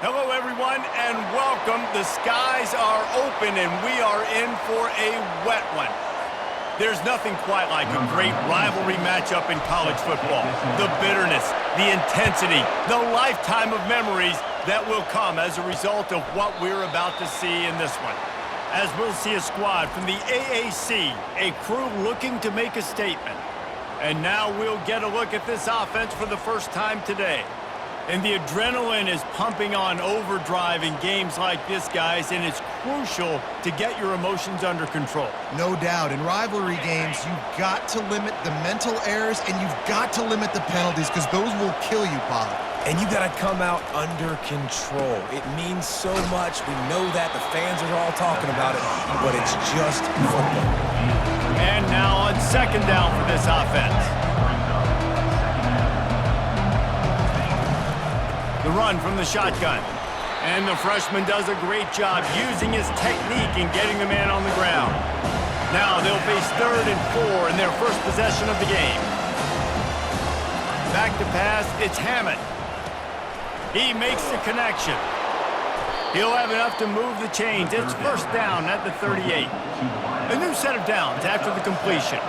Hello, everyone, and welcome. The skies are open, and we are in for a wet one. There's nothing quite like a great rivalry matchup in college football. The bitterness, the intensity, the lifetime of memories that will come as a result of what we're about to see in this one. As we'll see a squad from the AAC, a crew looking to make a statement. And now we'll get a look at this offense for the first time today. And the adrenaline is pumping on overdrive in games like this, guys, and it's crucial to get your emotions under control. No doubt. In rivalry games, you've got to limit the mental errors, and you've got to limit the penalties because those will kill you, Pollard. And you got to come out under control. It means so much. We know that. The fans are all talking about it, but it's just football. And now on second down for this offense. The run from the shotgun. And the freshman does a great job using his technique in getting the man on the ground. Now they'll face 3rd and 4 in their first possession of the game. Back to pass, it's Hammond. He makes the connection. He'll have enough to move the chains. It's first down at the 38. A new set of downs after the completion.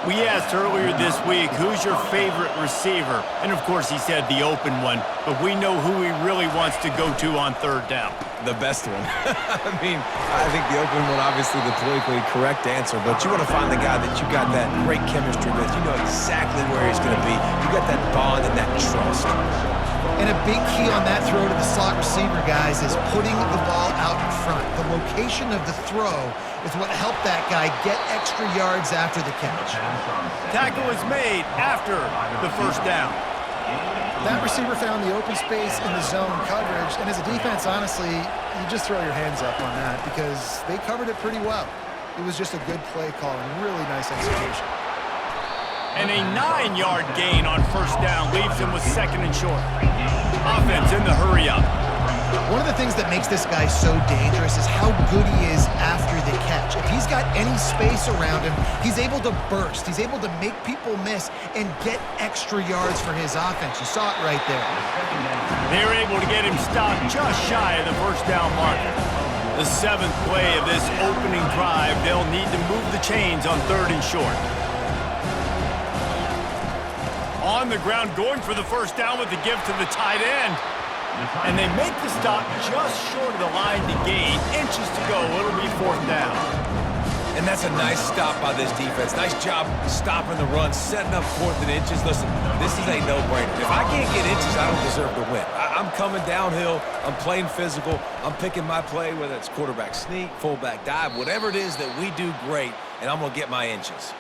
We asked earlier this week, who's your favorite receiver? And, of course, he said the open one, but we know who he really wants to go to on 3rd down. The best one. I think the open one, obviously the politically correct answer, but you want to find the guy that you got that great chemistry with. You know exactly where he's going to be. You got that bond and that trust. And a big key on that throw to the slot receiver, guys, is putting the ball out in front. The location of the throw is what helped that guy get extra yards after the catch. Tackle is made after the first down. That receiver found the open space in the zone coverage, and as a defense, honestly, you just throw your hands up on that because they covered it pretty well. It was just a good play call and really nice execution. And a 9-yard gain on first down leaves him with 2nd and short. Offense in the hurry-up. One of the things that makes this guy so dangerous is how good he is after the catch. If he's got any space around him, he's able to burst. He's able to make people miss and get extra yards for his offense. You saw it right there. They're able to get him stopped just shy of the first down marker. The 7th play of this opening drive, they'll need to move the chains on 3rd and short. On the ground, going for the first down with the give to the tight end. And they make the stop just short of the line to gain. Inches to go. It'll be 4th down. And that's a nice stop by this defense. Nice job stopping the run, setting up 4th and inches. Listen, this is a no-brainer. If I can't get inches, I don't deserve to win. I'm coming downhill. I'm playing physical. I'm picking my play, whether it's quarterback sneak, fullback dive, whatever it is that we do great, and I'm going to get my inches.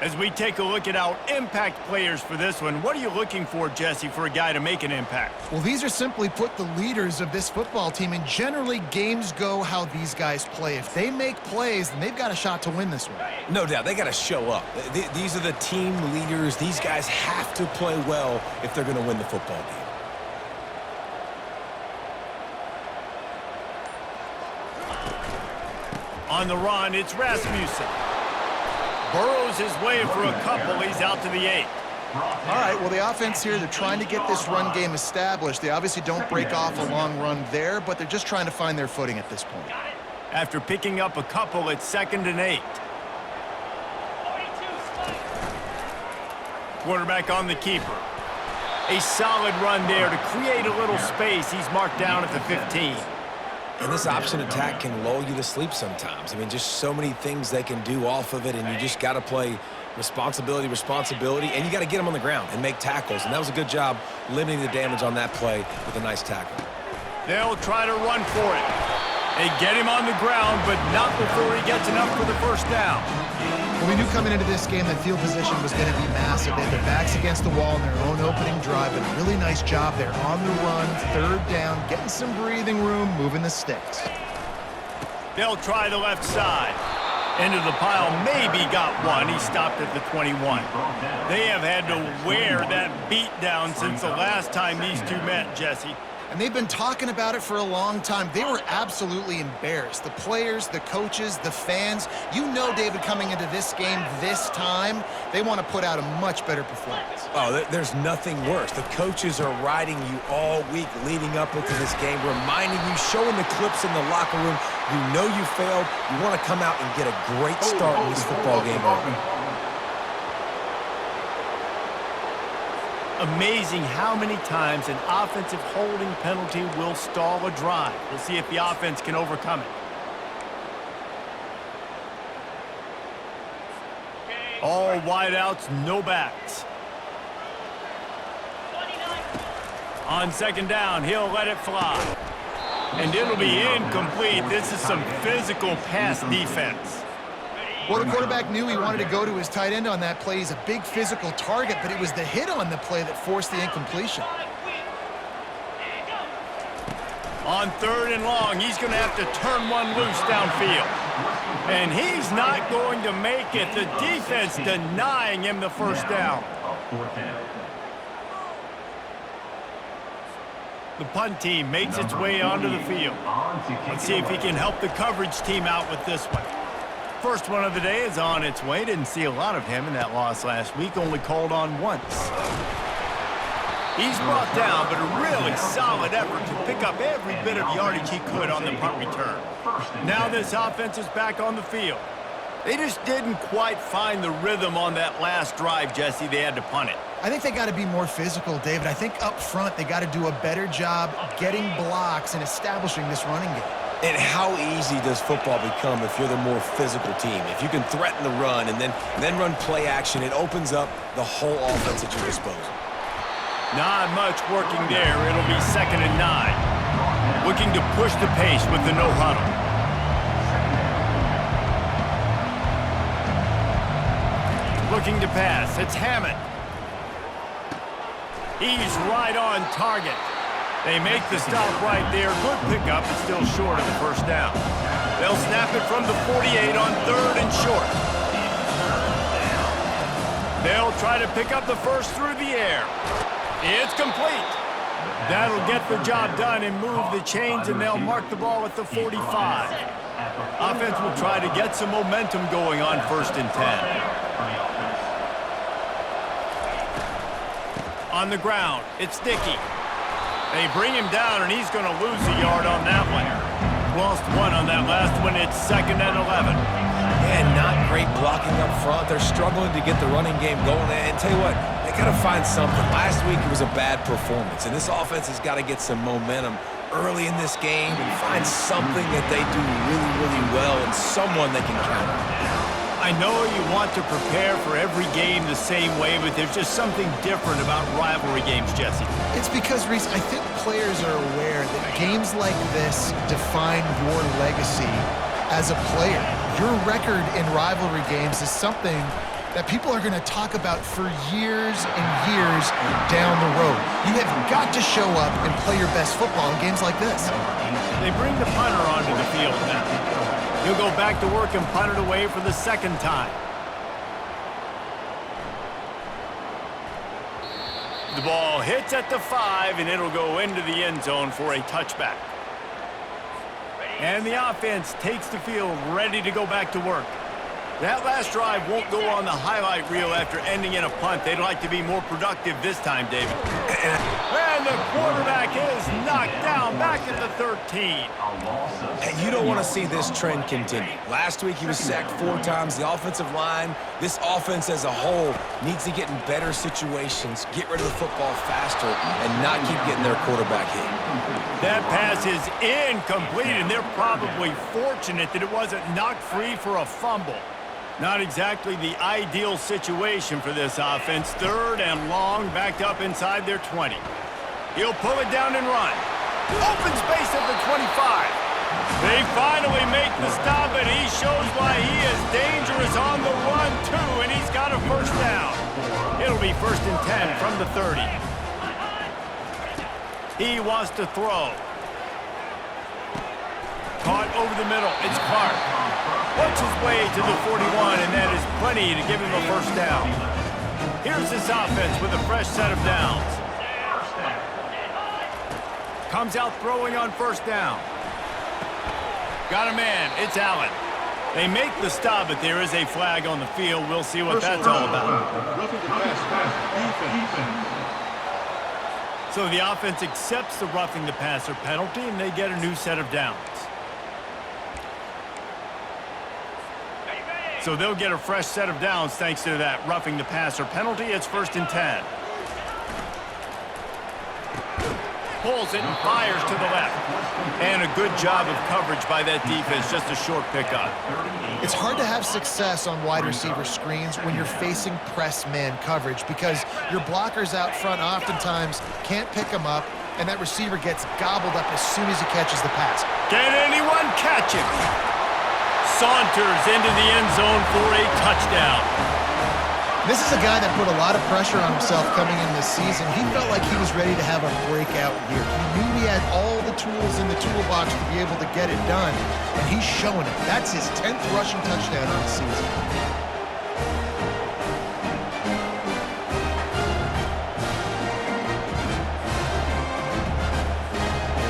As we take a look at our impact players for this one, what are you looking for, Jesse, for a guy to make an impact? Well, these are simply put the leaders of this football team, and generally games go how these guys play. If they make plays, then they've got a shot to win this one. No doubt. They got to show up. These are the team leaders. These guys have to play well if they're going to win the football game. On the run, it's Rasmussen. Burrows his way for a couple. He's out to the 8. All right, well, the offense here, they're trying to get this run game established. They obviously don't break off a long run there, but they're just trying to find their footing at this point. After picking up a couple, it's 2nd and 8. Quarterback on the keeper. A solid run there to create a little space. He's marked down at the 15. And this option attack can lull you to sleep sometimes. Just so many things they can do off of it, and you just got to play responsibility, and you got to get them on the ground and make tackles. And that was a good job limiting the damage on that play with a nice tackle. They'll try to run for it. They get him on the ground, but not before he gets enough for the first down. Well, we knew coming into this game that field position was going to be massive. They had their backs against the wall in their own opening drive, and a really nice job there on the run, 3rd down, getting some breathing room, moving the sticks. They'll try the left side. Into the pile, maybe got one. He stopped at the 21. They have had to wear that beat down since the last time these two met, Jesse. And they've been talking about it for a long time. They were absolutely embarrassed. The players, the coaches, the fans. You know, David, coming into this game this time, they want to put out a much better performance. Oh, there's nothing worse. The coaches are riding you all week leading up into this game, reminding you, showing the clips in the locker room. You know you failed. You want to come out and get a great start in this football game early. Amazing how many times an offensive holding penalty will stall a drive. We'll see if the offense can overcome it. All wideouts, no backs. On second down, he'll let it fly. And it'll be incomplete. This is some physical pass defense. Well, the quarterback knew he wanted to go to his tight end on that play. He's a big physical target, but it was the hit on the play that forced the incompletion. On third and long, he's going to have to turn one loose downfield. And he's not going to make it. The defense denying him the first down. The punt team makes its way onto the field. Let's see if he can help the coverage team out with this one. First one of the day is on its way. Didn't see a lot of him in that loss last week. Only called on once. He's brought down, but a really solid effort to pick up every bit of yardage he could on the punt return. Now this offense is back on the field. They just didn't quite find the rhythm on that last drive, Jesse. They had to punt it. I think they got to be more physical, David. I think up front they got to do a better job getting blocks and establishing this running game. And how easy does football become if you're the more physical team? If you can threaten the run and then run play action, it opens up the whole offense at your disposal. Not much working there. It'll be 2nd and 9. Looking to push the pace with the no huddle. Looking to pass. It's Hammond. He's right on target. They make the stop right there. Good pickup, but still short of the first down. They'll snap it from the 48 on 3rd and short. They'll try to pick up the first through the air. It's complete. That'll get the job done and move the chains, and they'll mark the ball at the 45. Offense will try to get some momentum going on 1st and 10. On the ground, it's Dickey. They bring him down, and he's going to lose a yard on that one. Lost one on that last one. It's 2nd and 11. Yeah, not great blocking up front. They're struggling to get the running game going. And tell you what, they got to find something. Last week it was a bad performance, and this offense has got to get some momentum early in this game and find something that they do really, really well and someone they can count on. I know you want to prepare for every game the same way, but there's just something different about rivalry games, Jesse. It's because, Reese, I think players are aware that games like this define your legacy as a player. Your record in rivalry games is something that people are going to talk about for years and years down the road. You have got to show up and play your best football in games like this. They bring the punter onto the field now. He'll go back to work and punt it away for the 2nd time. The ball hits at the 5, and it'll go into the end zone for a touchback. And the offense takes the field, ready to go back to work. That last drive won't go on the highlight reel after ending in a punt. They'd like to be more productive this time, David. And the quarterback is knocked down back at the 13. And you don't want to see this trend continue. Last week he was sacked 4 times. The offensive line, this offense as a whole, needs to get in better situations, get rid of the football faster, and not keep getting their quarterback hit. That pass is incomplete, and they're probably fortunate that it wasn't knocked free for a fumble. Not exactly the ideal situation for this offense. 3rd and long, backed up inside their 20. He'll pull it down and run. Open space at the 25. They finally make the stop, and he shows why he is dangerous on the run, too, and he's got a first down. It'll be 1st and 10 from the 30. He wants to throw. Caught over the middle. It's Clark. Works his way to the 41, and that is plenty to give him a first down. Here's this offense with a fresh set of downs. Comes out throwing on first down. Got a man. It's Allen. They make the stop, but there is a flag on the field. We'll see what that's all about. So the offense accepts the roughing the passer penalty, and they get a new set of downs. So they'll get a fresh set of downs thanks to that roughing the passer penalty. It's 1st and 10. Pulls it and fires to the left. And a good job of coverage by that defense, just a short pickup. It's hard to have success on wide receiver screens when you're facing press man coverage because your blockers out front oftentimes can't pick them up, and that receiver gets gobbled up as soon as he catches the pass. Can anyone catch him? Saunters into the end zone for a touchdown. This is a guy that put a lot of pressure on himself coming in this season. He felt like he was ready to have a breakout year. He knew he had all the tools in the toolbox to be able to get it done, and he's showing it. That's his 10th rushing touchdown on the season.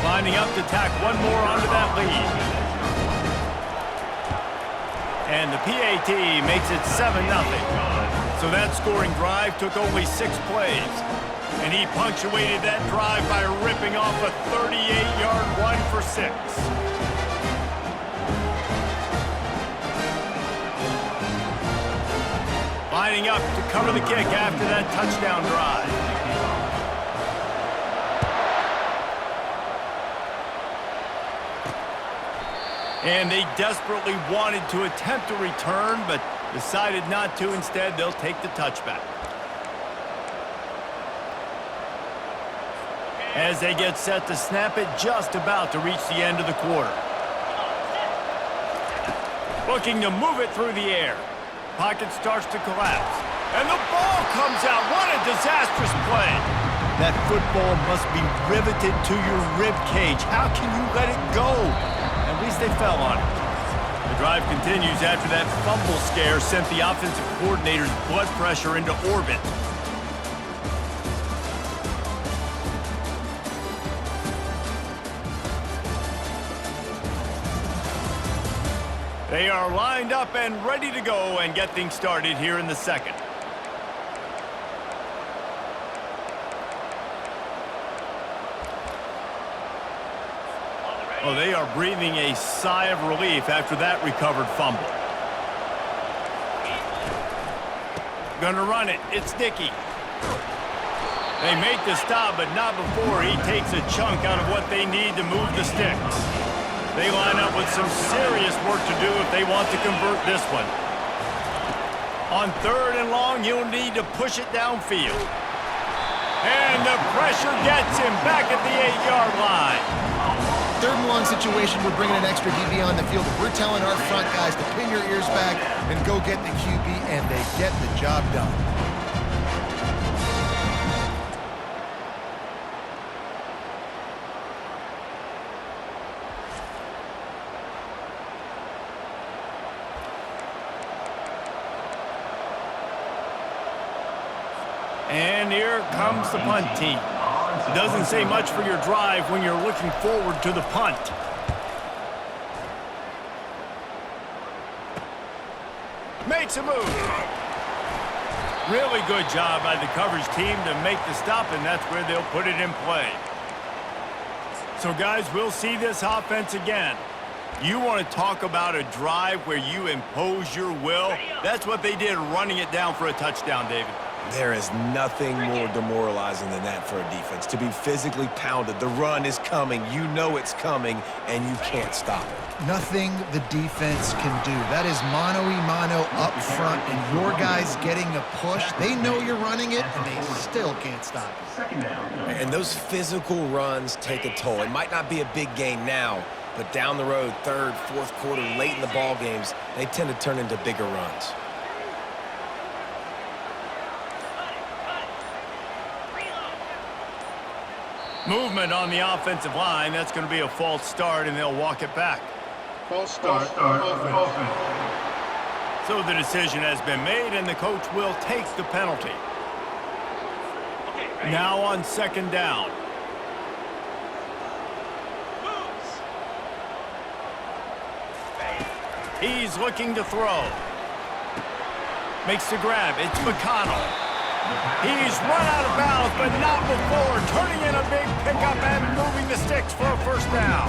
Lining up to tack one more onto that lead. And the PAT makes it 7-0. So that scoring drive took only 6 plays. And he punctuated that drive by ripping off a 38-yard run for 6. Lining up to cover the kick after that touchdown drive. And they desperately wanted to attempt a return, but decided not to. Instead, they'll take the touchback. As they get set to snap it, just about to reach the end of the quarter. Looking to move it through the air. Pocket starts to collapse. And the ball comes out. What a disastrous play. That football must be riveted to your rib cage. How can you let it go? At least they fell on it. The drive continues after that fumble scare sent the offensive coordinator's blood pressure into orbit. They are lined up and ready to go and get things started here in the second. Oh, they are breathing a sigh of relief after that recovered fumble. Gonna run it. It's Dickey. They make the stop, but not before he takes a chunk out of what they need to move the sticks. They line up with some serious work to do if they want to convert this one. On 3rd and long, you'll need to push it downfield. And the pressure gets him back at the 8-yard line. 3rd and long situation, we're bringing an extra DB on the field. We're telling our front guys to pin your ears back and go get the QB, and they get the job done. And here comes the punt team. Doesn't say much for your drive when you're looking forward to the punt. Makes a move. Really good job by the coverage team to make the stop, and that's where they'll put it in play. So, guys, we'll see this offense again. You want to talk about a drive where you impose your will? That's what they did, running it down for a touchdown, David. There is nothing more demoralizing than that for a defense. To be physically pounded, the run is coming, you know it's coming, and you can't stop it. Nothing the defense can do. That is mano-a-mano up front, and your guys getting a push. They know you're running it, and they still can't stop it. And those physical runs take a toll. It might not be a big game now, but down the road, 3rd, 4th quarter, late in the ball games, they tend to turn into bigger runs. Movement on the offensive line. That's going to be a false start, and they'll walk it back. False start. Offense. So the decision has been made, and the coach will take the penalty. Now on 2nd down. He's looking to throw. Makes the grab. It's McConnell. He's run out of bounds, but not before turning in a big pickup and moving the sticks for a first down.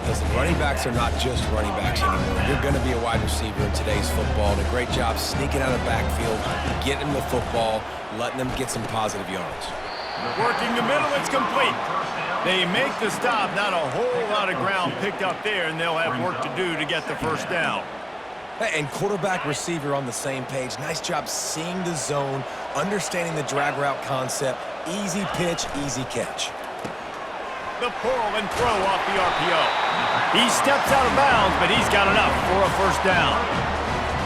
Listen, running backs are not just running backs anymore. You're going to be a wide receiver in today's football. And a great job sneaking out of the backfield, getting them the football, letting them get some positive yards. Working the middle, it's complete. They make the stop. Not a whole lot of ground picked up there, and they'll have work to do to get the first down. And quarterback receiver on the same page. Nice job seeing the zone, understanding the drag route concept. Easy pitch, easy catch. The pull and throw off the RPO. He steps out of bounds, but he's got enough for a first down.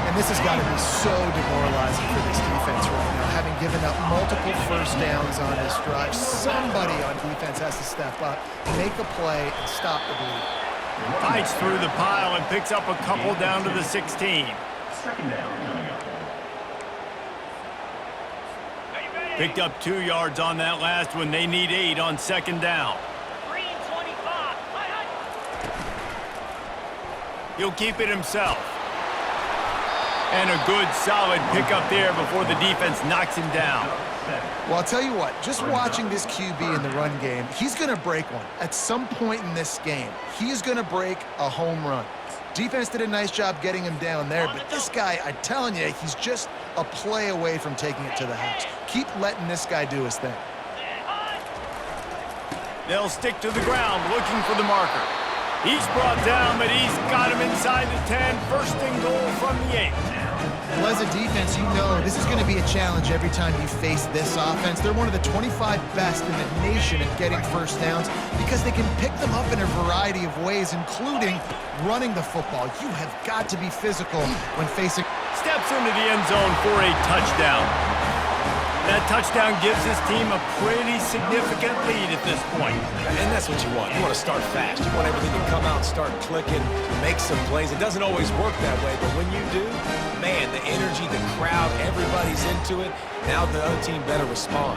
And this has got to be so demoralizing for this defense right now. Having given up multiple first downs on this drive, somebody on defense has to step up, make a play, and stop the bleed. Fights through the pile and picks up a couple down to the 16. Second down. Picked up 2 yards on that last one. They need 8 on second down. He'll keep it himself. And a good, solid pickup there before the defense knocks him down. Well, I'll tell you what, just watching this QB in the run game, he's going to break one. At some point in this game, he is going to break a home run. Defense did a nice job getting him down there, but this guy, I'm telling you, he's just a play away from taking it to the house. Keep letting this guy do his thing. They'll stick to the ground looking for the marker. He's brought down, but he's got him inside the 10. First and goal from the 8. Well, as a defense, you know this is going to be a challenge every time you face this offense. They're one of the 25 best in the nation at getting first downs because they can pick them up in a variety of ways, including running the football. You have got to be physical when facing... Steps into the end zone for a touchdown. That touchdown gives his team a pretty significant lead at this point. And that's what you want. You want to start fast. You want everything to come out and start clicking, make some plays. It doesn't always work that way, but when you do, man, the energy, the crowd, everybody's into it. Now the other team better respond.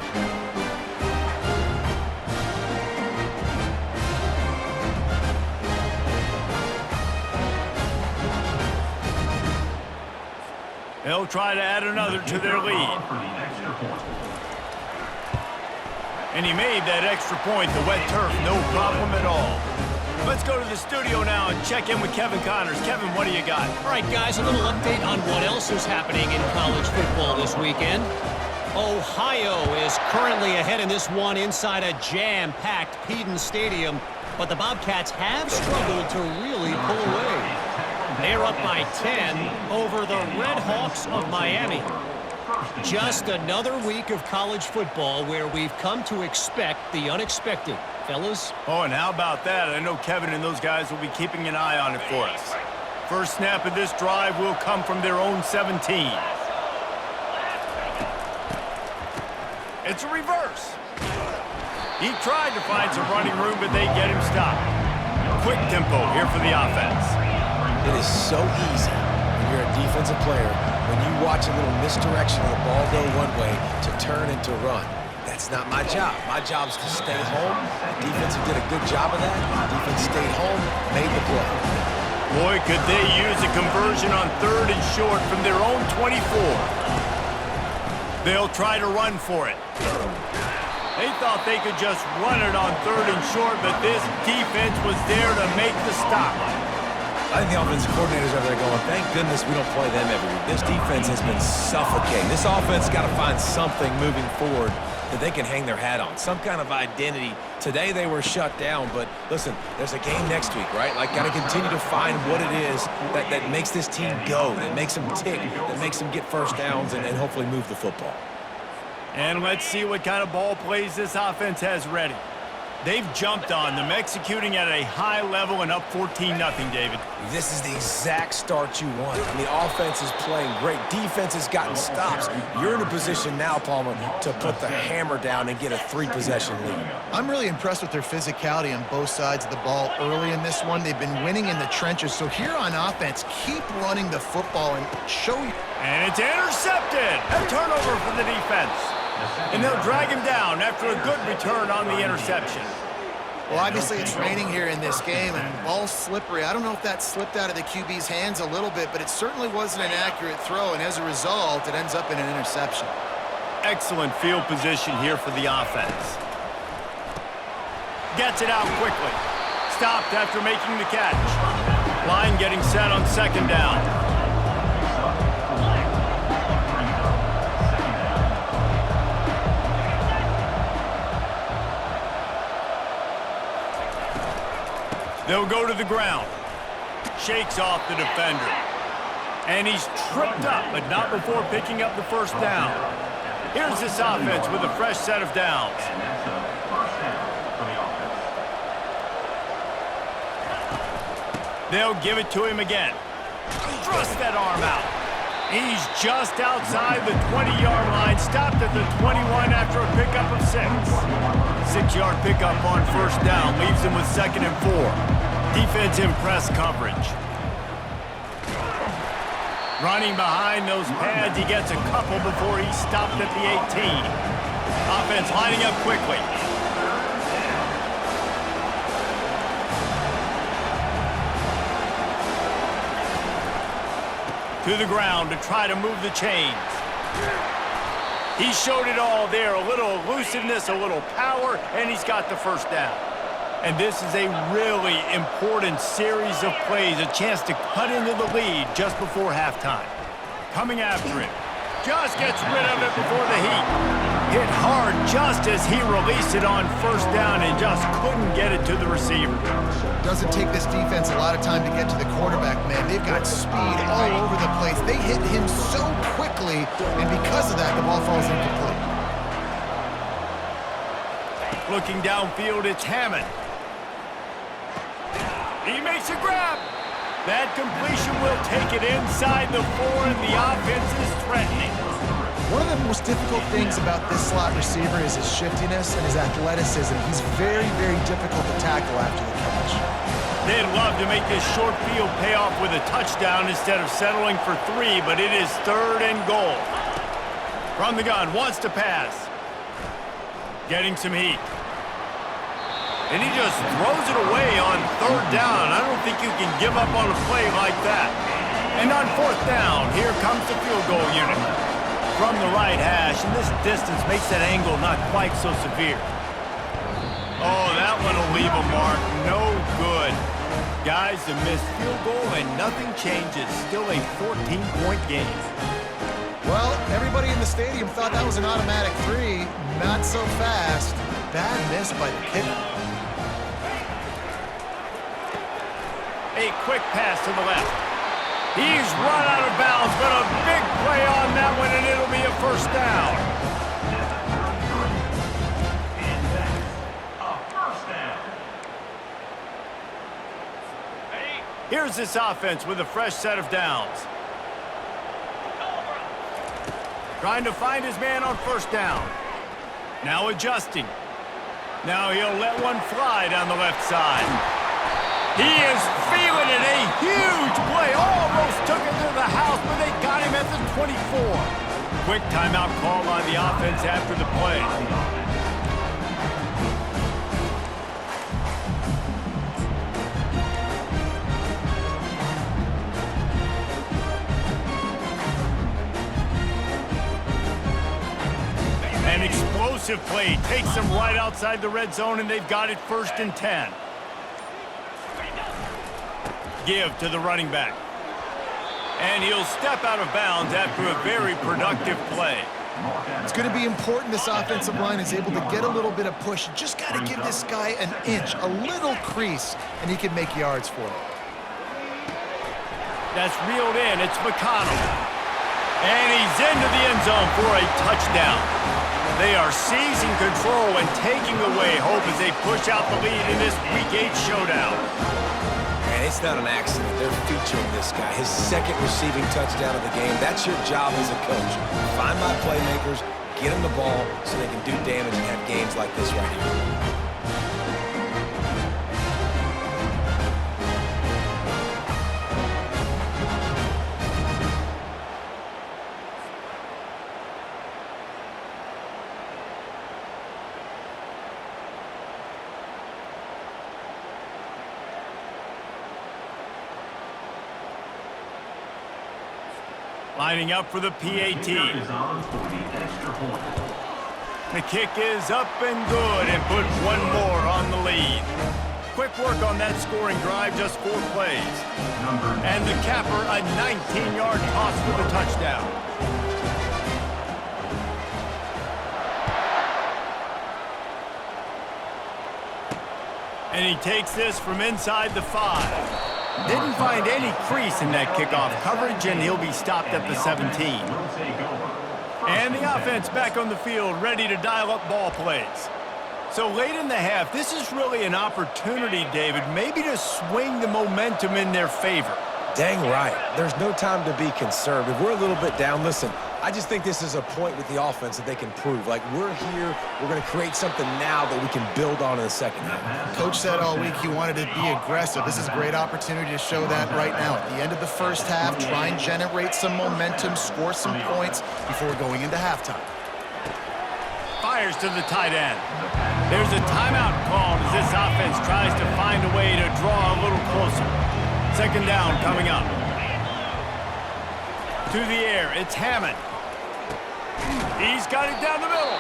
They'll try to add another to their lead. And he made that extra point, the wet turf, no problem at all. Let's go to the studio now and check in with Kevin Connors. Kevin, what do you got? All right, guys, a little update on what else is happening in college football this weekend. Ohio is currently ahead in this one inside a jam-packed Peden Stadium, but the Bobcats have struggled to really pull away. They're up by 10 over the Red Hawks of Miami. Just another week of college football where we've come to expect the unexpected. Fellas? Oh, and how about that? I know Kevin and those guys will be keeping an eye on it for us. First snap of this drive will come from their own 17. It's a reverse. He tried to find some running room, but they get him stopped. Quick tempo here for the offense. It is so easy when you're a defensive player, when you watch a little misdirection of the ball go one way to turn and to run. That's not my job. My job is to stay home. The defense did a good job of that. The defense stayed home, made the play. Boy, could they use a conversion on 3rd and short from their own 24. They'll try to run for it. They thought they could just run it on 3rd and short, but this defense was there to make the stop. I think the offensive coordinators over there going, thank goodness we don't play them every week. This defense has been suffocating. This offense got to find something moving forward that they can hang their hat on, some kind of identity. Today they were shut down, but listen, there's a game next week, right? Like, got to continue to find what it is that makes this team go, that makes them tick, that makes them get first downs and hopefully move the football. And let's see what kind of ball plays this offense has ready. They've jumped on them, executing at a high level and up 14-0, David. This is the exact start you want. I mean, offense is playing great. Defense has gotten stops. You're in a position now, Palmer, to put the hammer down and get a 3-possession lead. I'm really impressed with their physicality on both sides of the ball early in this one. They've been winning in the trenches. So here on offense, keep running the football and show you. And it's intercepted. A turnover for the defense. And they'll drag him down after a good return on the interception. Well, obviously it's raining here in this game, and ball's slippery. I don't know if that slipped out of the QB's hands a little bit, but it certainly wasn't an accurate throw, and as a result, it ends up in an interception. Excellent field position here for the offense. Gets it out quickly. Stopped after making the catch. Line getting set on second down. They'll go to the ground. Shakes off the defender. And he's tripped up, but not before picking up the first down. Here's this offense with a fresh set of downs. They'll give it to him again. Thrust that arm out. He's just outside the 20-yard line. Stopped at the 21 after a pickup of 6. 6-yard pickup on first down. Leaves him with 2nd and 4. Defense in press coverage. Running behind those pads. He gets a couple before he's stopped at the 18. Offense lining up quickly. To the ground to try to move the chains. He showed it all there. A little elusiveness, a little power, and he's got the first down. And this is a really important series of plays, a chance to cut into the lead just before halftime. Coming after it. Just gets rid of it before the heat. Hit hard just as he released it on first down and just couldn't get it to the receiver. Doesn't take this defense a lot of time to get to the quarterback, man. They've got speed all over the place. They hit him so quickly, and because of that, the ball falls incomplete. Looking downfield, it's Hammond. He makes a grab. That completion will take it inside the 4, and the offense is threatening. One of the most difficult things about this slot receiver is his shiftiness and his athleticism. He's very, very difficult to tackle after the catch. They'd love to make this short field pay off with a touchdown instead of settling for 3, but it is 3rd and goal. From the gun, wants to pass. Getting some heat. And he just throws it away on 3rd down. I don't think you can give up on a play like that. And on 4th down, here comes the field goal unit. From the right hash, and this distance makes that angle not quite so severe. Oh, that one will leave a mark. No good. Guys, a missed field goal, and nothing changes. Still a 14-point game. Well, everybody in the stadium thought that was an automatic 3. Not so fast. Bad miss by the kicker. A quick pass to the left. He's run out of bounds, but a big play on that one, and it'll be a first down. Here's this offense with a fresh set of downs. Trying to find his man on first down. Now adjusting. Now he'll let one fly down the left side. He is feeling it. A huge play. Almost took it to the house, but they got him at the 24. Quick timeout call on the offense after the play. An explosive play takes them right outside the red zone, and they've got it 1st and 10. Give to the running back. And he'll step out of bounds after a very productive play. It's going to be important this offensive line is able to get a little bit of push. You just got to give this guy an inch, a little crease, and he can make yards for it. That's reeled in. It's McConnell. And he's into the end zone for a touchdown. They are seizing control and taking away hope as they push out the lead in this Week 8 showdown. And it's not an accident. They're featuring this guy. His 2nd receiving touchdown of the game. That's your job as a coach. Find my playmakers, get them the ball so they can do damage and have games like this right here. Lining up for the PAT. The kick is up and good and put one more on the lead. Quick work on that scoring drive, just 4 plays. And the capper, a 19-yard toss for the touchdown. And he takes this from inside the 5. Didn't find any crease in that kickoff coverage, and he'll be stopped at the 17. And the offense back on the field, ready to dial up ball plays. So late in the half, this is really an opportunity, David, maybe to swing the momentum in their favor. Dang right. There's no time to be concerned. If we're a little bit down, listen, I just think this is a point with the offense that they can prove. Like, we're here, we're going to create something now that we can build on in the second half. Coach said all week he wanted to be aggressive. This is a great opportunity to show that right now. At the end of the first half, try and generate some momentum, score some points before going into halftime. Fires to the tight end. There's a timeout called as this offense tries to find a way to draw a little closer. Second down coming up. To the air, it's Hammond. He's got it down the middle.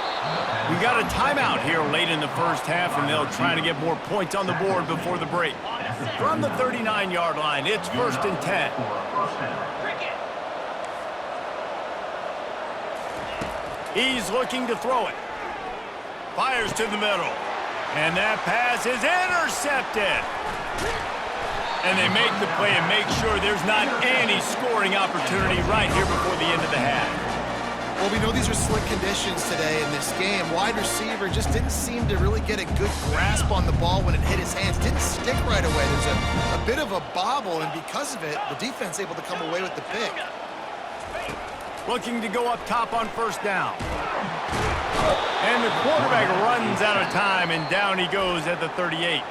We got a timeout here late in the first half, and they'll try to get more points on the board before the break. From the 39-yard line, it's 1st and 10. He's looking to throw it. Fires to the middle. And that pass is intercepted. And they make the play and make sure there's not any scoring opportunity right here before the end of the half. Well, we know these are slick conditions today in this game. Wide receiver just didn't seem to really get a good grasp on the ball when it hit his hands. Didn't stick right away. There's a bit of a bobble, and because of it, the defense able to come away with the pick. Looking to go up top on 1st down. And the quarterback runs out of time, and down he goes at the 38.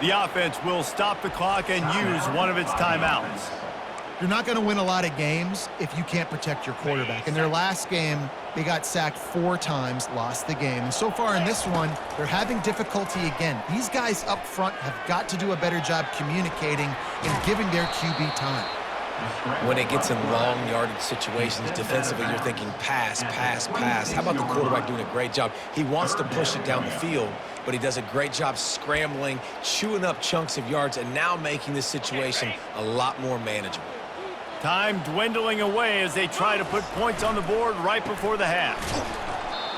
The offense will stop the clock and use one of its timeouts. You're not going to win a lot of games if you can't protect your quarterback. In their last game, they got sacked 4 times, lost the game. And so far in this one, they're having difficulty again. These guys up front have got to do a better job communicating and giving their QB time. When it gets in long yardage situations, defensively, you're thinking pass, pass, pass. How about the quarterback doing a great job? He wants to push it down the field, but he does a great job scrambling, chewing up chunks of yards, and now making this situation a lot more manageable. Time dwindling away as they try to put points on the board right before the half.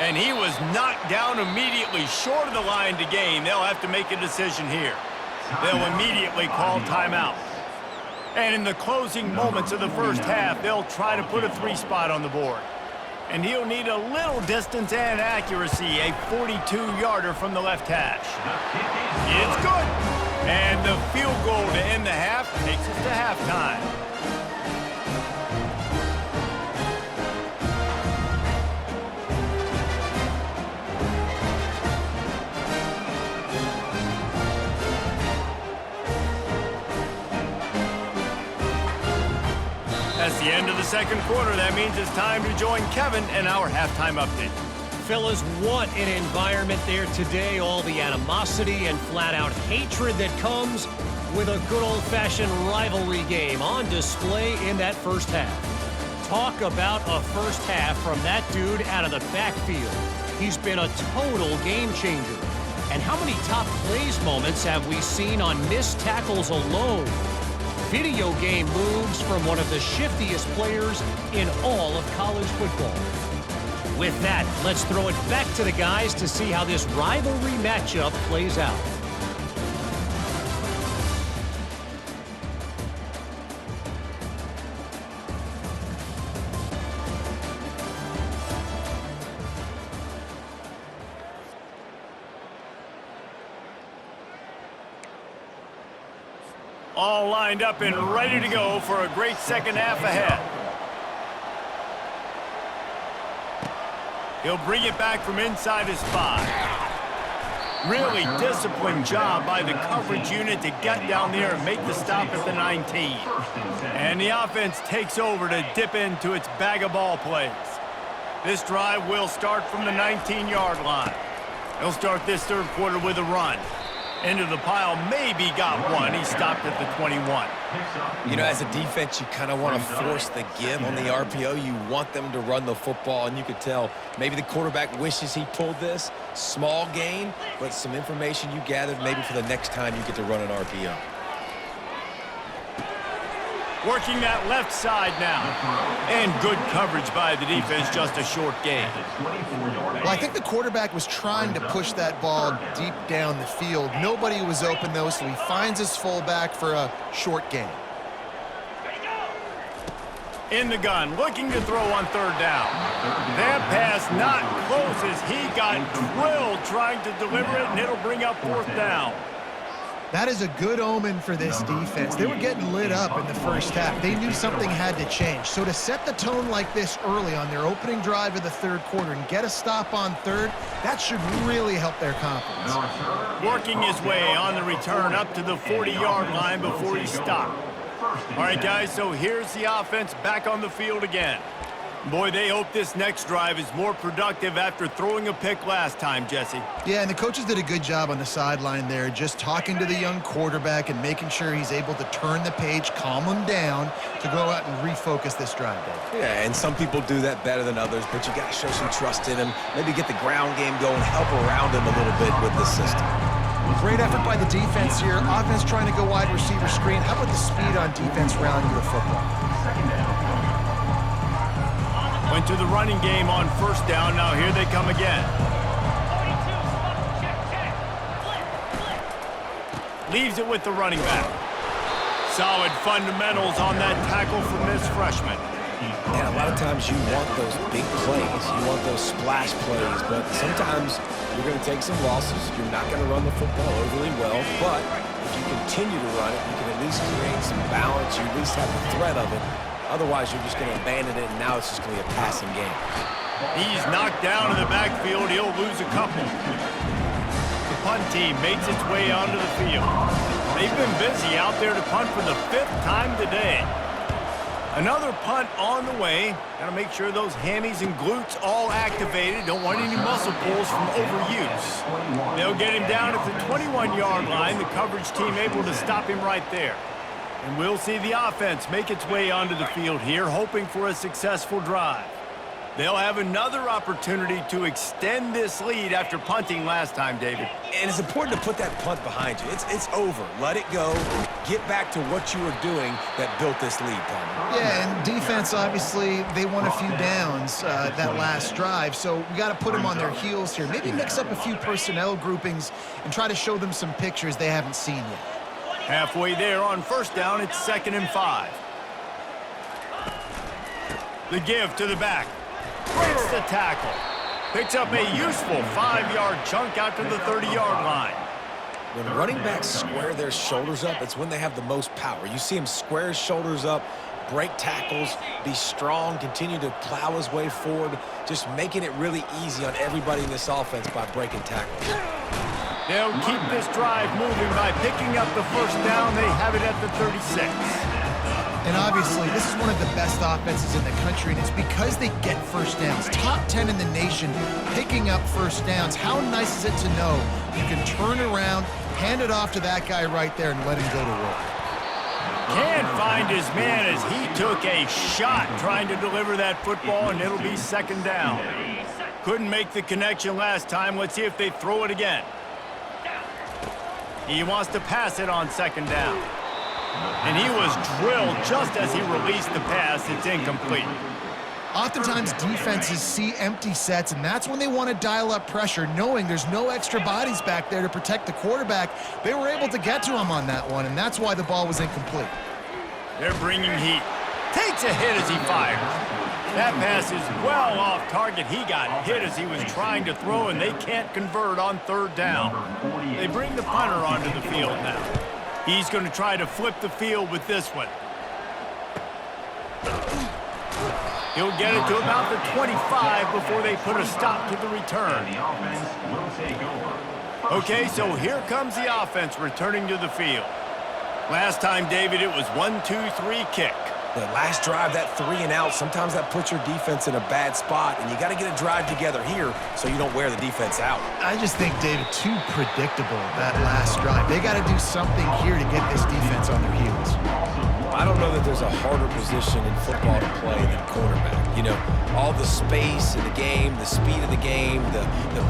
And he was knocked down immediately short of the line to gain. They'll have to make a decision here. They'll immediately call timeout. And in the closing moments of the first half, they'll try to put a 3 spot on the board. And he'll need a little distance and accuracy, a 42-yarder from the left hash. It's good. And the field goal to end the half takes us to halftime. That's the end of the second quarter. That means it's time to join Kevin and our halftime update. Fellas, what an environment there today. All the animosity and flat-out hatred that comes with a good old-fashioned rivalry game on display in that first half. Talk about a first half from that dude out of the backfield. He's been a total game changer. And how many top plays moments have we seen on missed tackles alone? Video game moves from one of the shiftiest players in all of college football. With that, let's throw it back to the guys to see how this rivalry matchup plays out. All lined up and ready to go for a great second half ahead. He'll bring it back from inside his 5. Really disciplined job by the coverage unit to get down there and make the stop at the 19. And the offense takes over to dip into its bag of ball plays. This drive will start from the 19-yard line. They'll start this third quarter with a run. Into the pile, maybe got one. He stopped at the 21. You know, as a defense, you kind of want to force the give on the RPO. You want them to run the football, and you could tell maybe the quarterback wishes he pulled this. Small gain, but some information you gathered maybe for the next time you get to run an RPO. Working that left side now. And good coverage by the defense, just a short gain. Well, I think the quarterback was trying to push that ball deep down the field. Nobody was open, though, so he finds his fullback for a short gain. In the gun, looking to throw on third down. That pass not close as he got drilled trying to deliver it, and it'll bring up fourth down. That is a good omen for this defense. They were getting lit up in the first half. They knew something had to change. So to set the tone like this early on their opening drive of the third quarter and get a stop on third, that should really help their confidence. Working his way on the return up to the 40-yard line before he stopped. All right, guys, so here's the offense back on the field again. Boy, they hope this next drive is more productive after throwing a pick last time, Jesse. Yeah, and the coaches did a good job on the sideline there, just talking to the young quarterback and making sure he's able to turn the page, calm him down to go out and refocus this drive, Dave. Yeah, and some people do that better than others, but you got to show some trust in him. Maybe get the ground game going, help around him a little bit with the system. Great effort by the defense here. Offense trying to go wide receiver screen. How about the speed on defense rallying to the football? Went to the running game on first down. Now here they come again. Leaves it with the running back. Solid fundamentals on that tackle from this freshman. Yeah, a lot of times you want those big plays. You want those splash plays, but sometimes you're going to take some losses. You're not going to run the football overly well, but if you continue to run it, you can at least create some balance. You at least have the threat of it. Otherwise, you're just going to abandon it, and now it's just going to be a passing game. He's knocked down in the backfield. He'll lose a couple. The punt team makes its way onto the field. They've been busy out there to punt for the 5th time today. Another punt on the way. Got to make sure those hammies and glutes all activated. Don't want any muscle pulls from overuse. They'll get him down at the 21-yard line. The coverage team able to stop him right there. And we'll see the offense make its way onto the field here, hoping for a successful drive. They'll have another opportunity to extend this lead after punting last time, David. And it's important to put that punt behind you. It's over. Let it go. Get back to what you were doing that built this lead, Palmer. Yeah, and defense, obviously, they won a few downs that last drive, so we got to put them on their heels here. Maybe mix up a few personnel groupings and try to show them some pictures they haven't seen yet. Halfway there on first down, it's 2nd and 5. The give to the back. Breaks the tackle. Picks up a useful 5-yard chunk out to the 30-yard line. When running backs square their shoulders up, it's when they have the most power. You see him square his shoulders up, break tackles, be strong, continue to plow his way forward, just making it really easy on everybody in this offense by breaking tackles. They'll keep this drive moving by picking up the first down. They have it at the 36. And obviously, this is one of the best offenses in the country, and it's because they get first downs. Top 10 in the nation picking up first downs. How nice is it to know you can turn around, hand it off to that guy right there, and let him go to work. Can't find his man as he took a shot trying to deliver that football, and it'll be 2nd down. Couldn't make the connection last time. Let's see if they throw it again. He wants to pass it on 2nd down. And he was drilled just as he released the pass. It's incomplete. Oftentimes, defenses see empty sets, and that's when they want to dial up pressure, knowing there's no extra bodies back there to protect the quarterback. They were able to get to him on that one, and that's why the ball was incomplete. They're bringing heat. Takes a hit as he fires. That pass is well off target. He got hit as he was trying to throw, and they can't convert on 3rd down. They bring the punter onto the field now. He's going to try to flip the field with this one. He'll get it to about the 25 before they put a stop to the return. Okay, so here comes the offense returning to the field. Last time, David, it was 1-2-3 kick. The last drive, that 3 and out, sometimes that puts your defense in a bad spot, and you got to get a drive together here so you don't wear the defense out. I just think, David, too predictable, that last drive. They got to do something here to get this defense on their heels. I don't know that there's a harder position in football to play than quarterback. You know, all the space in the game, the speed of the game, the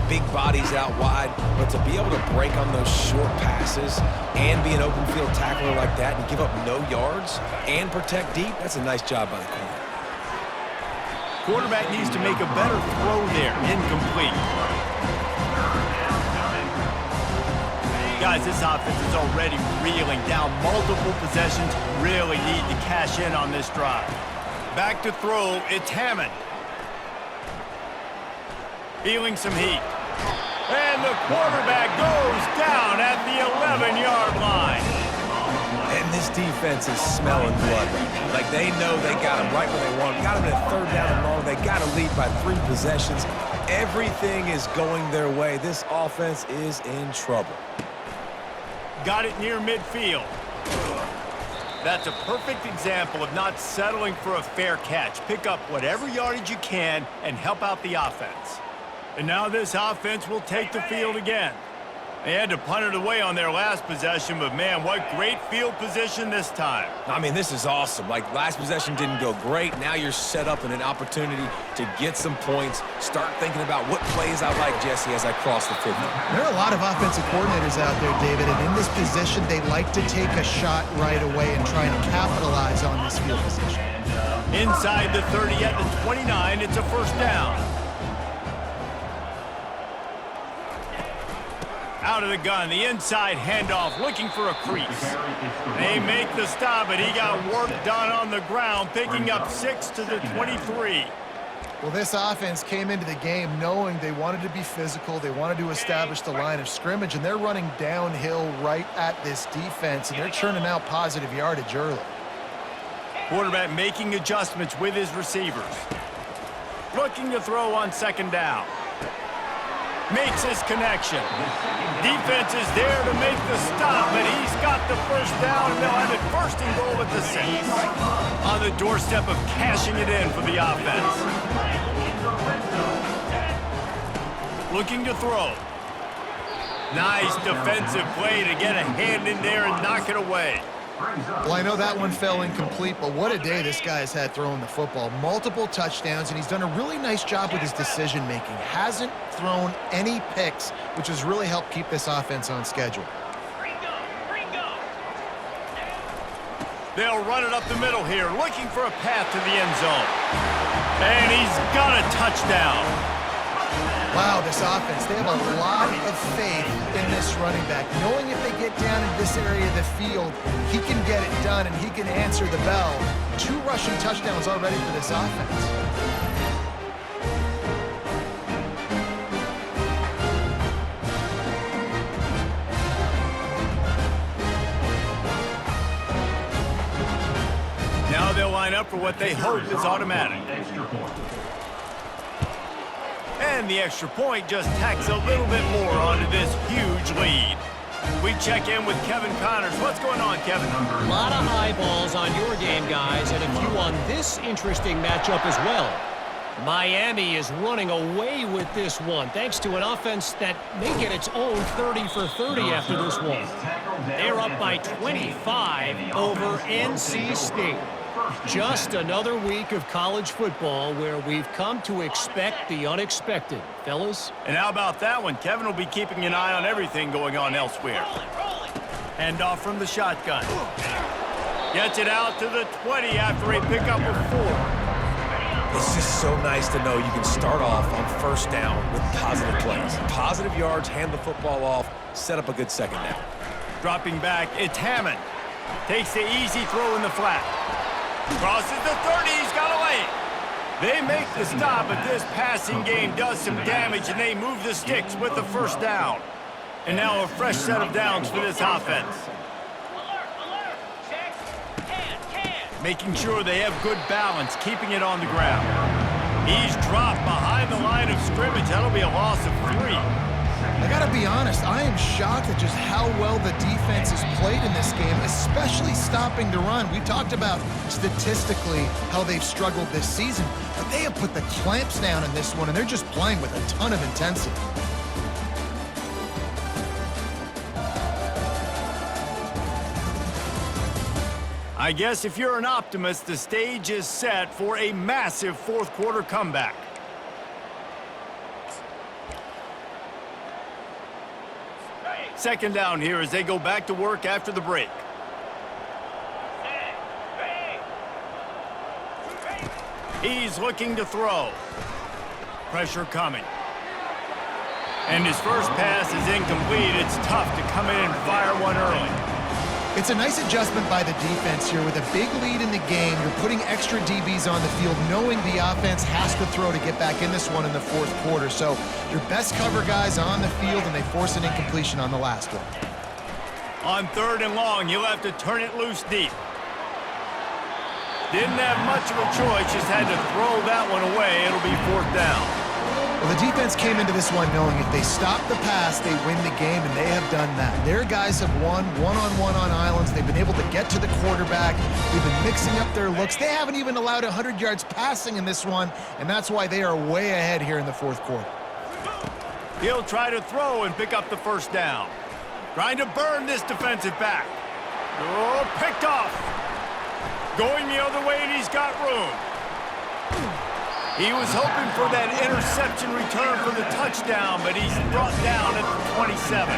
big bodies out wide, but to be able to break on those short passes and be an open field tackler like that and give up no yards and protect deep, that's a nice job by the corner. Quarterback needs to make a better throw there. Incomplete. Guys, this offense is already reeling down multiple possessions. Really need to cash in on this drive. Back to throw, it's Hammond. Feeling some heat. And the quarterback goes down at the 11-yard line. And this defense is smelling blood right now. Like, they know they got him right where they want him. Got him in a 3rd down and long. They got to lead by 3 possessions. Everything is going their way. This offense is in trouble. Got it near midfield. That's a perfect example of not settling for a fair catch. Pick up whatever yardage you can and help out the offense. And now this offense will take the field again. They had to punt it away on their last possession, but man, what great field position this time. I mean, this is awesome. Like, last possession didn't go great. Now you're set up in an opportunity to get some points. Start thinking about what plays I like, Jesse, as I cross the 50. There are a lot of offensive coordinators out there, David, and in this position, they like to take a shot right away and try and capitalize on this field position. Inside the 30 at the 29, it's a 1st down. Out of the gun, the inside handoff, looking for a crease. They make the stop, but he got work done on the ground, picking up 6 to the 23. Well, this offense came into the game knowing they wanted to be physical, they wanted to establish the line of scrimmage, and they're running downhill right at this defense, and they're churning out positive yardage early. Quarterback making adjustments with his receivers. Looking to throw on 2nd down. Makes his connection. Defense is there to make the stop, but he's got the 1st down, and they'll have it 1st and goal at the 6. On the doorstep of cashing it in for the offense. Looking to throw. Nice defensive play to get a hand in there and knock it away. Well, I know that one fell incomplete, but what a day this guy has had throwing the football. Multiple touchdowns, and he's done a really nice job with his decision-making. Hasn't thrown any picks, which has really helped keep this offense on schedule. They'll run it up the middle here, looking for a path to the end zone. And he's got a touchdown. Wow, this offense, they have a lot of faith in this running back, knowing if they get down in this area of the field, he can get it done and he can answer the bell. 2 rushing touchdowns already for this offense. Now they'll line up for what they hope is automatic. And the extra point just tacks a little bit more onto this huge lead. We check in with Kevin Connors. What's going on, Kevin? A lot of eyeballs on your game, guys, and a few on this interesting matchup as well. Miami is running away with this one, thanks to an offense that may get its own 30 for 30 after this one. They're up by 25 over NC State. Just another week of college football where we've come to expect the unexpected. Fellas? And how about that one? Kevin will be keeping an eye on everything going on elsewhere. Handoff from the shotgun. Gets it out to the 20 after a pickup of 4. It's just so nice to know you can start off on 1st down with positive plays. Positive yards, hand the football off, set up a good 2nd down. Dropping back, it's Hammond. Takes the easy throw in the flat. Crosses the 30, he's got a lane. They make the stop, but this passing game does some damage, and they move the sticks with the 1st down. And now a fresh set of downs for this offense. Making sure they have good balance, keeping it on the ground. He's dropped behind the line of scrimmage. That'll be a loss of 3. I gotta be honest, I am shocked at just how well the defense has played in this game, especially stopping the run. We talked about statistically how they've struggled this season, but they have put the clamps down in this one, and they're just playing with a ton of intensity. I guess if you're an optimist, the stage is set for a massive fourth quarter comeback. Second down here as they go back to work after the break. He's looking to throw. Pressure coming. And his first pass is incomplete. It's tough to come in and fire one early. It's a nice adjustment by the defense here. With a big lead in the game, you're putting extra DBs on the field, knowing the offense has to throw to get back in this one in the fourth quarter. So your best cover guys on the field, and they force an incompletion on the last one. On third and long, you'll have to turn it loose deep. Didn't have much of a choice, just had to throw that one away. It'll be fourth down. Well, the defense came into this one knowing if they stop the pass, they win the game, and they have done that. Their guys have won one-on-one on islands. They've been able to get to the quarterback. They've been mixing up their looks. They haven't even allowed 100 yards passing in this one, and that's why they are way ahead here in the fourth quarter. He'll try to throw and pick up the first down. Trying to burn this defensive back. Oh, picked off. Going the other way, and he's got room. He was hoping for that interception return for the touchdown, but he's brought down at the 27.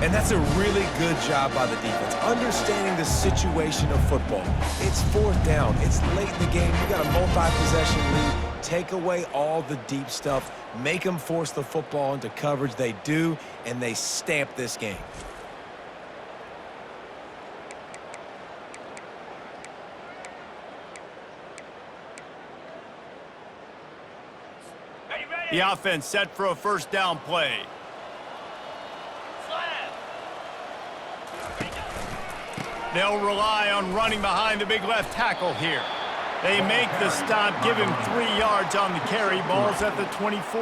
And that's a really good job by the defense, understanding the situation of football. It's fourth down. It's late in the game. You got a multi-possession lead. Take away all the deep stuff. Make them force the football into coverage. They do, and they stamp this game. The offense set for a first down play. They'll rely on running behind the big left tackle here. They make the stop, give him 3 yards on the carry. Ball's at the 24.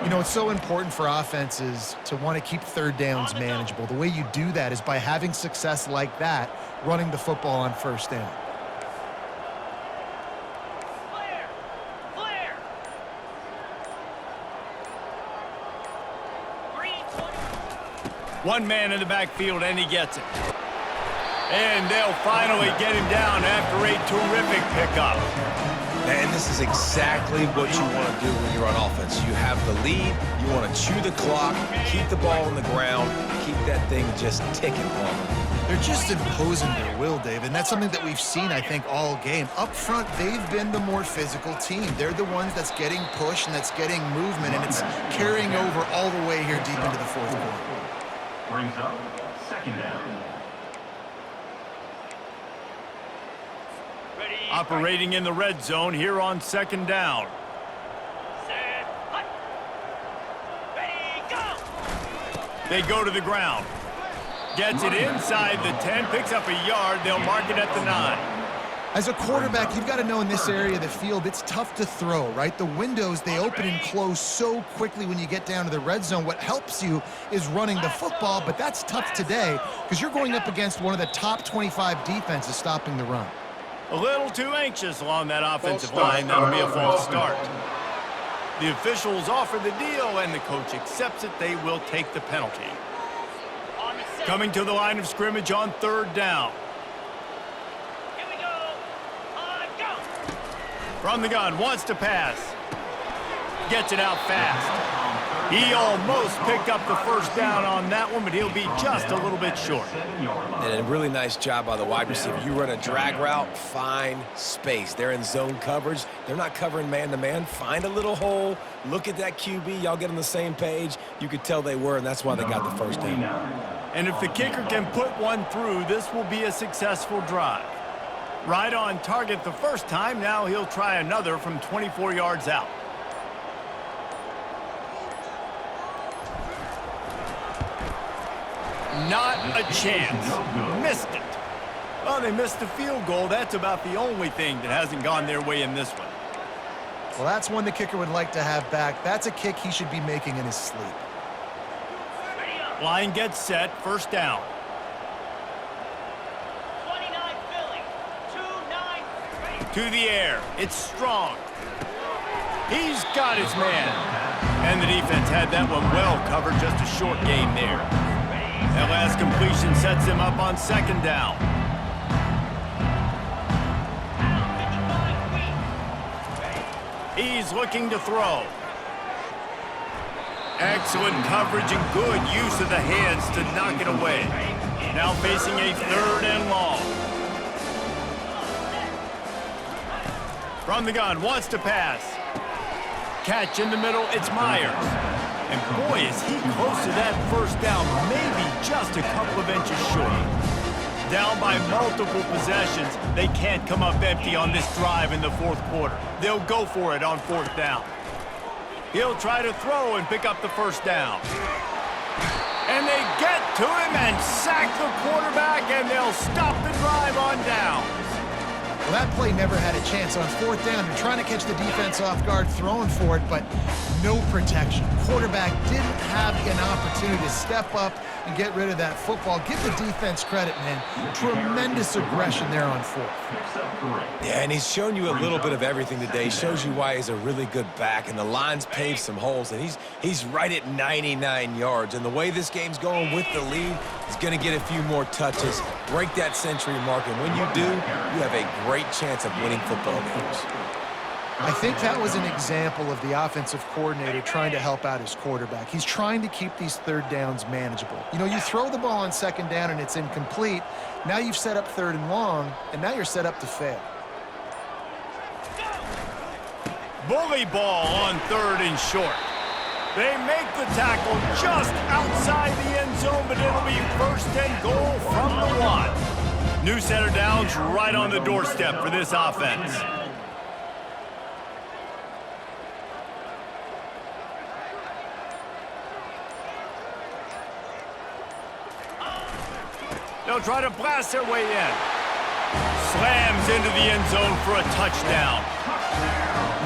You know, it's so important for offenses to want to keep third downs manageable. The way you do that is by having success like that, running the football on first down. One man in the backfield, and he gets it. And they'll finally get him down after a terrific pickup. And this is exactly what you want to do when you're on offense. You have the lead, you want to chew the clock, keep the ball on the ground, keep that thing just ticking, Palmer. They're just imposing their will, Dave, and that's something that we've seen, I think, all game. Up front, they've been the more physical team. They're the ones that's getting pushed and that's getting movement, and it's carrying over all the way here deep into the fourth quarter. Brings up second down. Operating in the red zone here on second down. Set, hut. Ready, go! They go to the ground. Gets it inside the 10, picks up a yard. They'll mark it at the 9. As a quarterback, you've got to know in this area of the field, it's tough to throw, right? The windows, they open and close so quickly when you get down to the red zone. What helps you is running the football, but that's tough today because you're going up against one of the top 25 defenses stopping the run. A little too anxious along that offensive line. That'll be a false start. The officials offer the deal, and the coach accepts it. They will take the penalty. Coming to the line of scrimmage on third down. Here we go. Go! From the gun, wants to pass. Gets it out fast. He almost picked up the first down on that one, but he'll be just a little bit short. And a really nice job by the wide receiver. You run a drag route, find space. They're in zone coverage. They're not covering man-to-man. Find a little hole. Look at that QB. Y'all get on the same page. You could tell they were, and that's why they got the first down. And if the kicker can put one through, this will be a successful drive. Right on target the first time. Now he'll try another from 24 yards out. Not a chance. Missed it. Well, they missed the field goal. That's about the only thing that hasn't gone their way in this one. Well, that's one the kicker would like to have back. That's a kick he should be making in his sleep. Line gets set, first down. 29 Philly. 2-9 ready. To the air, it's Strong. He's got his man. And the defense had that one well covered, just a short gain there. That last completion sets him up on second down. He's looking to throw. Excellent coverage and good use of the hands to knock it away. Now facing a third and long. From the gun, wants to pass. Catch in the middle, it's Myers. And boy, is he close to that first down, maybe just a couple of inches short. Down by multiple possessions, they can't come up empty on this drive in the fourth quarter. They'll go for it on fourth down. He'll try to throw and pick up the first down. And they get to him and sack the quarterback, and they'll stop the drive on down. Well, that play never had a chance on fourth down. They're trying to catch the defense off guard, throwing for it, but no protection. Quarterback didn't have an opportunity to step up and get rid of that football. Give the defense credit, man. Tremendous aggression there on fourth. Yeah, and he's shown you a little bit of everything today. He shows you why he's a really good back, and the line's paved some holes, and he's right at 99 yards. And the way this game's going with the lead, he's going to get a few more touches, break that century mark, and when you do, you have a great chance of winning football games. I think that was an example of the offensive coordinator trying to help out his quarterback. He's trying to keep these third downs manageable. You know, you throw the ball on second down and it's incomplete. Now you've set up third and long, and now you're set up to fail. Bully ball on third and short. They make the tackle just outside the end zone, but it'll be first and goal from the one. New set of downs right on the doorstep for this offense. They'll try to blast their way in. Slams into the end zone for a touchdown.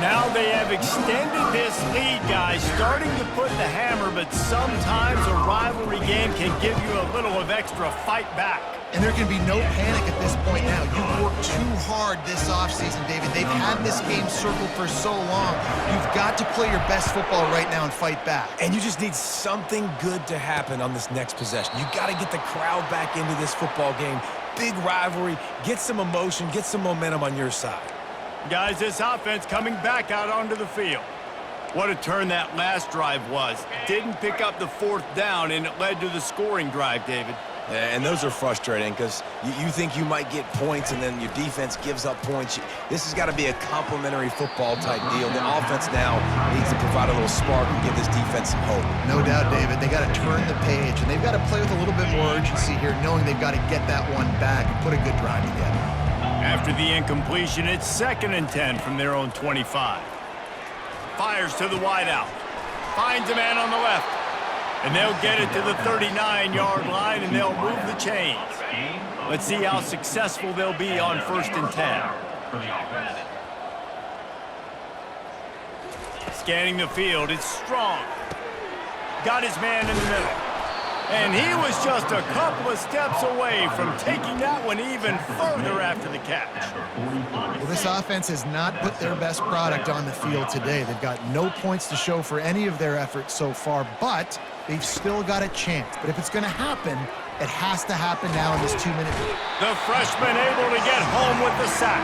Now they have extended this lead, guys, starting to put the hammer, but sometimes a rivalry game can give you a little of extra fight back. And there can be no panic at this point now. You've worked too hard this offseason, David. They've had this game circled for so long. You've got to play your best football right now and fight back. And you just need something good to happen on this next possession. You got to get the crowd back into this football game. Big rivalry. Get some emotion. Get some momentum on your side. Guys, this offense coming back out onto the field. What a turn that last drive was. Didn't pick up the fourth down, and it led to the scoring drive, David. And those are frustrating because you think you might get points and then your defense gives up points. This has got to be a complementary football type deal. The offense now needs to provide a little spark and give this defense some hope. No doubt, David. They got to turn the page, and they've got to play with a little bit more urgency here, knowing they've got to get that one back and put a good drive together. After the incompletion, it's 2nd and 10 from their own 25. Fires to the wideout. Finds a man on the left. And they'll get it to the 39-yard line, and they'll move the chains. Let's see how successful they'll be on 1st and 10. Scanning the field, it's Strong. Got his man in the middle. And he was just a couple of steps away from taking that one even further after the catch. Well, this offense has not put their best product on the field today. They've got no points to show for any of their efforts so far, but they've still got a chance. But if it's going to happen, it has to happen now in this 2-minute period. The freshman able to get home with the sack.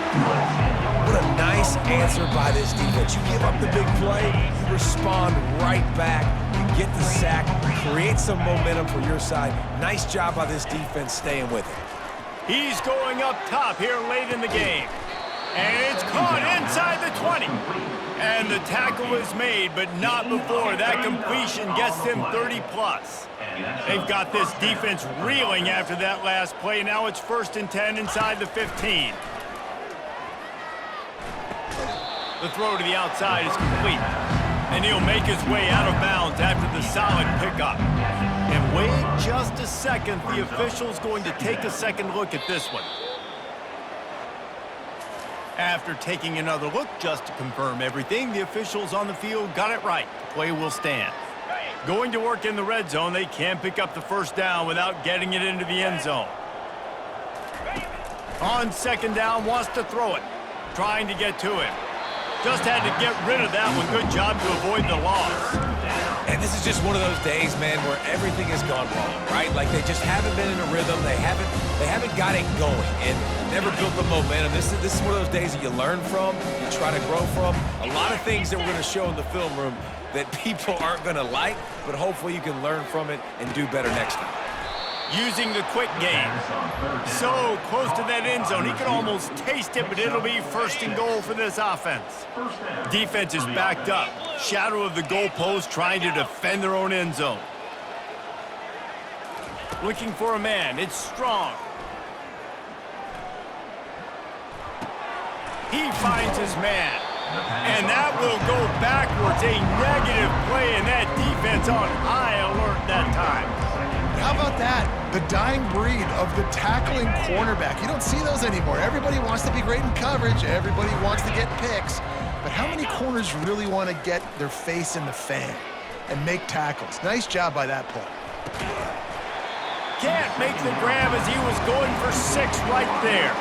What a nice answer by this defense. You give up the big play, you respond right back, you get the sack, create some momentum for your side. Nice job by this defense staying with it. He's going up top here late in the game. And it's caught inside the 20. And the tackle is made, but not before that completion gets them 30-plus. They've got this defense reeling after that last play. Now it's 1st and 10 inside the 15. The throw to the outside is complete. And he'll make his way out of bounds after the solid pickup. And wait just a second. The official's going to take a second look at this one. After taking another look just to confirm everything, the officials on the field got it right. The play will stand. Going to work in the red zone, they can't pick up the first down without getting it into the end zone. On second down, wants to throw it. Trying to get to him. Just had to get rid of that one. Good job to avoid the loss. And this is just one of those days, man, where everything has gone wrong, right? Like they just haven't been in a rhythm. They haven't got it going and never built the momentum. This is one of those days that you learn from, you try to grow from. A lot of things that we're going to show in the film room that people aren't going to like, but hopefully you can learn from it and do better next time. Using the quick game. So close to that end zone. He could almost taste it, but it'll be first and goal for this offense. Defense is backed up. Shadow of the goalpost, trying to defend their own end zone. Looking for a man. It's Strong. He finds his man. And that will go backwards. A negative play, and that defense on high alert that time. How about that? The dying breed of the tackling cornerback. You don't see those anymore. Everybody wants to be great in coverage. Everybody wants to get picks. But how many corners really want to get their face in the fan and make tackles? Nice job by that play. Can't make the grab as he was going for 6 right there.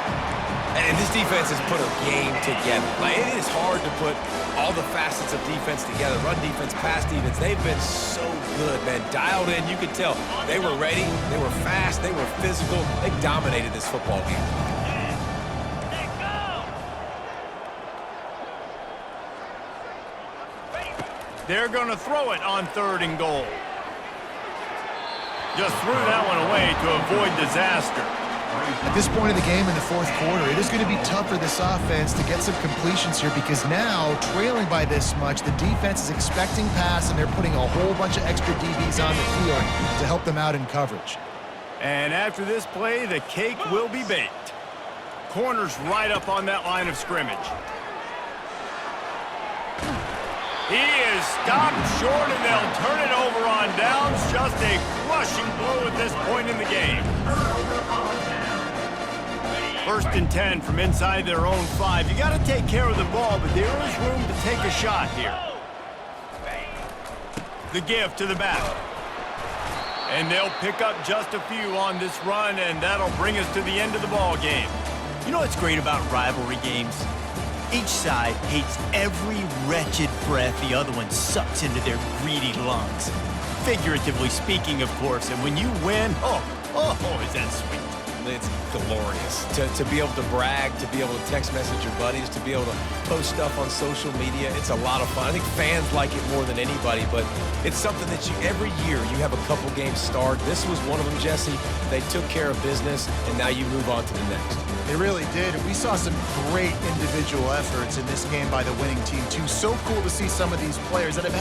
And this defense has put a game together. Like, it is hard to put all the facets of defense together. Run defense, pass defense. They've been so good, man. Dialed in. You could tell they were ready. They were fast. They were physical. They dominated this football game. They're going to throw it on 3rd and goal. Just threw that one away to avoid disaster. At this point of the game in the 4th quarter, it is going to be tough for this offense to get some completions here because now, trailing by this much, the defense is expecting pass, and they're putting a whole bunch of extra DBs on the field to help them out in coverage. And after this play, the cake will be baked. Corner's right up on that line of scrimmage. He is stopped short, and they'll turn it over on downs. Just a crushing blow at this point in the game. 1st and 10 from inside their own 5. You got to take care of the ball, but there is room to take a shot here. The give to the back. And they'll pick up just a few on this run, and that'll bring us to the end of the ball game. You know what's great about rivalry games? Each side hates every wretched breath the other one sucks into their greedy lungs. Figuratively speaking, of course, and when you win, oh, is that sweet. It's glorious. To be able to brag, to be able to text message your buddies, to be able to post stuff on social media, it's a lot of fun. I think fans like it more than anybody, but it's something that every year you have a couple games start. This was one of them, Jesse. They took care of business, and now you move on to the next. They really did. We saw some great individual efforts in this game by the winning team, too. So cool to see some of these players that have had